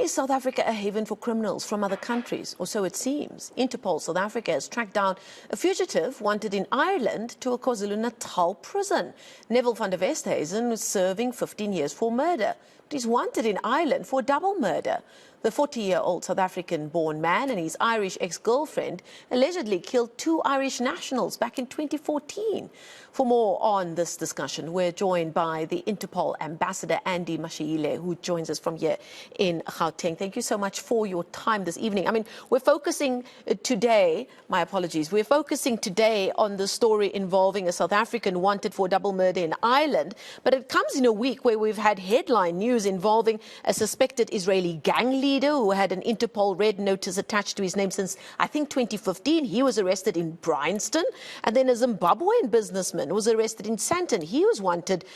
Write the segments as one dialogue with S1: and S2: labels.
S1: is South Africa a haven for criminals from other countries? Or so it seems. Interpol South Africa has tracked down a fugitive wanted in Ireland to a KwaZulu-Natal prison. Neville van der Westhuizen was serving 15 years for murder. But he's wanted in Ireland for double murder. The 40-year-old South African-born man and his Irish ex-girlfriend allegedly killed 2 Irish nationals back in 2014. For more on this discussion, we're joined by the Interpol ambassador, Andy Mashaile, who joins us from here in Gauteng. Thank you so much for your time this evening. I mean, we're focusing today, my apologies, we're focusing today on the story involving a South African wanted for double murder in Ireland, but it comes in a week where we've had headline news involving a suspected Israeli gang leader who had an Interpol red notice attached to his name since, I think, 2015. He was arrested in Bryanston. And then a Zimbabwean businessman was arrested in Sandton. He was wanted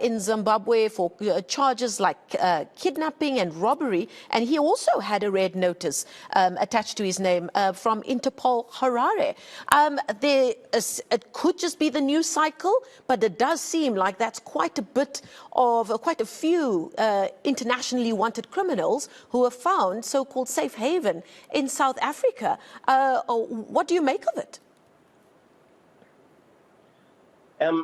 S1: in Zimbabwe for charges like kidnapping and robbery. And he also had a red notice attached to his name from Interpol Harare. It could just be the news cycle, but it does seem like that's quite a few internationally wanted criminals who have found so-called safe haven in South Africa. What do you make of it?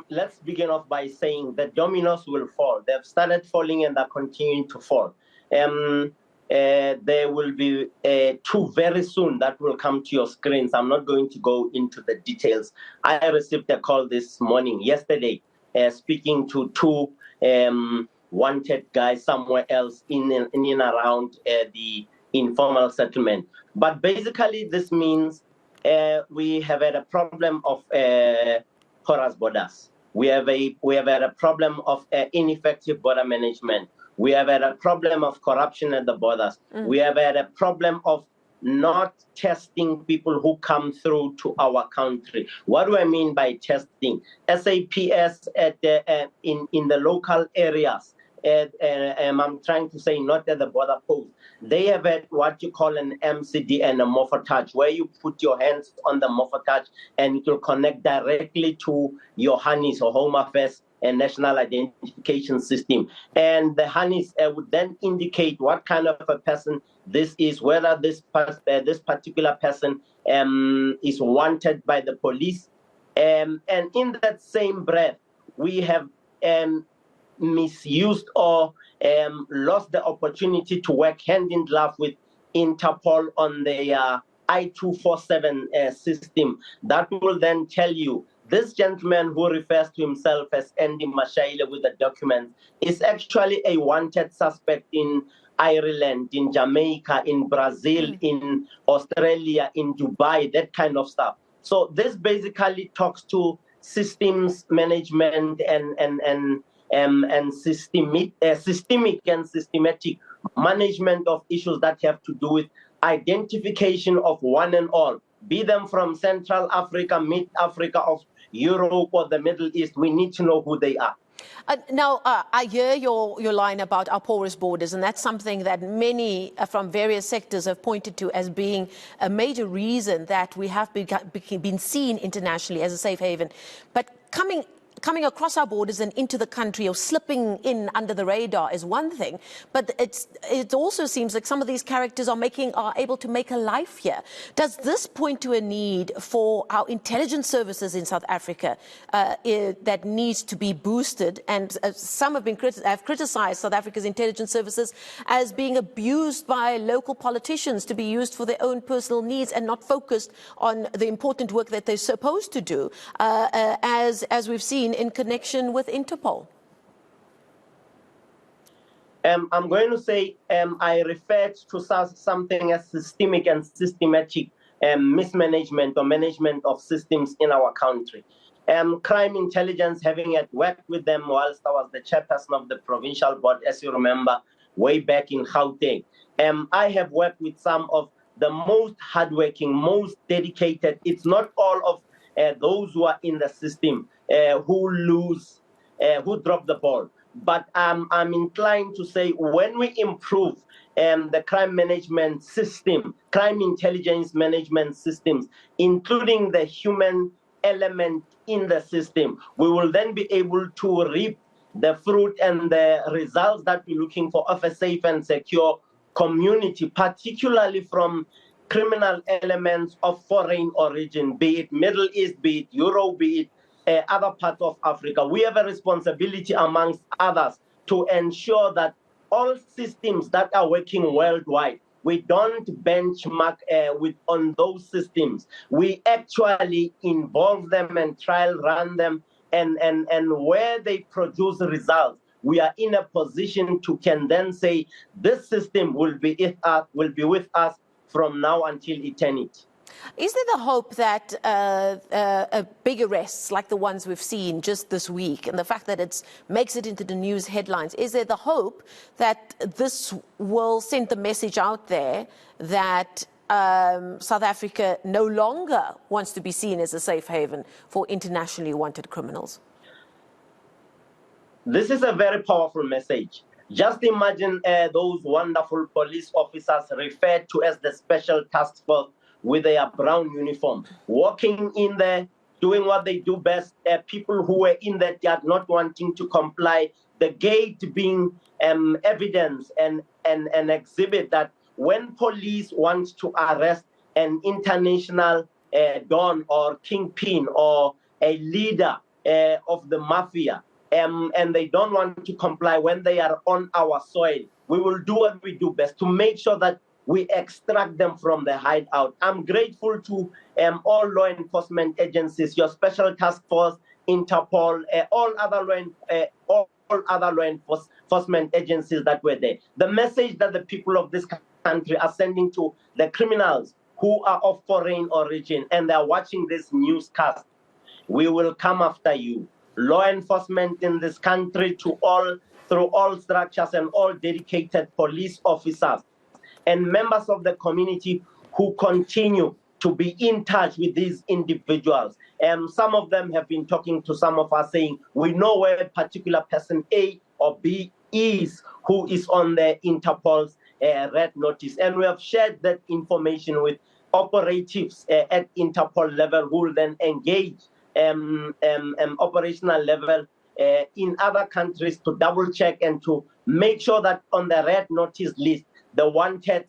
S2: Let's begin off by saying that dominoes will fall. They've started falling and are continuing to fall. There will be 2 very soon that will come to your screens. I'm not going to go into the details. I received a call yesterday, speaking to 2 wanted guys somewhere else in and around the informal settlement. But basically, this means we have had a problem of porous borders. We have had a problem of ineffective border management. We have had a problem of corruption at the borders. We have had a problem of not testing people who come through to our country. What do I mean by testing? SAPS in the local areas. I'm trying to say not at the border post. They have had what you call an MCD and a morphotouch, where you put your hands on the morphotouch and it will connect directly to your HANIS or Home Affairs and National Identification System. And the HANIS would then indicate what kind of a person this is, whether this particular person is wanted by the police. And in that same breath, we have misused or lost the opportunity to work hand in glove with Interpol on their I-247 system. That will then tell you this gentleman who refers to himself as Andy Mashaile with the documents is actually a wanted suspect in Ireland, in Jamaica, in Brazil, in Australia, in Dubai, that kind of stuff. So this basically talks to systems management and systemic and systematic management of issues that have to do with identification of one and all, be them from Central Africa, Mid Africa, of Europe or the Middle East. We need to know who they are.
S1: Now, I hear your line about our porous borders, and that's something that many from various sectors have pointed to as being a major reason that we have been seen internationally as a safe haven. But coming across our borders and into the country or slipping in under the radar is one thing, but it also seems like some of these characters are able to make a life here. Does this point to a need for our intelligence services in South Africa that needs to be boosted? And some have criticized South Africa's intelligence services as being abused by local politicians to be used for their own personal needs and not focused on the important work that they're supposed to do, as we've seen in connection with Interpol?
S2: I'm going to say I referred to something as systemic and systematic mismanagement or management of systems in our country. Crime intelligence, having had worked with them whilst I was the chairperson of the provincial board, as you remember, way back in Gauteng. I have worked with some of the most hardworking, most dedicated. It's not all of those who are in the system who drop the ball. But I'm inclined to say when we improve the crime management system, crime intelligence management systems, including the human element in the system, we will then be able to reap the fruit and the results that we're looking for of a safe and secure community, particularly from criminal elements of foreign origin, be it Middle East, be it Europe, be it other parts of Africa. We have a responsibility amongst others to ensure that all systems that are working worldwide, we don't benchmark on those systems. We actually involve them and trial run them, and where they produce results, we are in a position to can then say this system will be with us from now until eternity.
S1: Is there the hope that big arrests like the ones we've seen just this week and the fact that it makes it into the news headlines, is there the hope that this will send the message out there that South Africa no longer wants to be seen as a safe haven for internationally wanted criminals?
S2: This is a very powerful message. Just imagine those wonderful police officers referred to as the Special Task Force with their brown uniform, walking in there, doing what they do best. People who were in that yard not wanting to comply, the gate being evidence and an exhibit that when police want to arrest an international don or kingpin or a leader of the mafia, and they don't want to comply when they are on our soil, we will do what we do best to make sure that we extract them from the hideout. I'm grateful to all law enforcement agencies, your Special Task Force, Interpol, all other law enforcement agencies that were there. The message that the people of this country are sending to the criminals who are of foreign origin and they are watching this newscast: we will come after you. Law enforcement in this country through all structures and all dedicated police officers and members of the community who continue to be in touch with these individuals. Some of them have been talking to some of us saying, we know where a particular person A or B is who is on the Interpol's red notice. And we have shared that information with operatives at Interpol level who will then engage operational level in other countries to double check and to make sure that on the red notice list, the wanted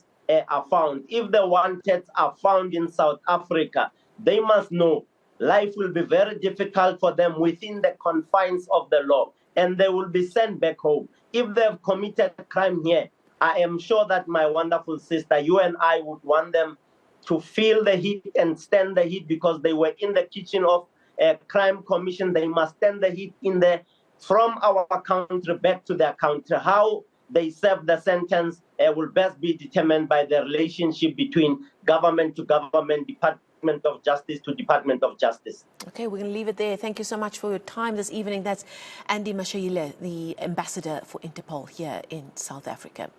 S2: are found. If the wanted are found in South Africa, they must know life will be very difficult for them within the confines of the law, and they will be sent back home. If they have committed a crime here, I am sure that my wonderful sister, you and I would want them to feel the heat and stand the heat because they were in the kitchen of a crime commission. They must stand the heat in there from our country back to their country. How they serve the sentence will best be determined by the relationship between government to government, Department of Justice to Department of Justice.
S1: Okay, we're going to leave it there. Thank you so much for your time this evening. That's Andy Mashaile, the ambassador for Interpol here in South Africa.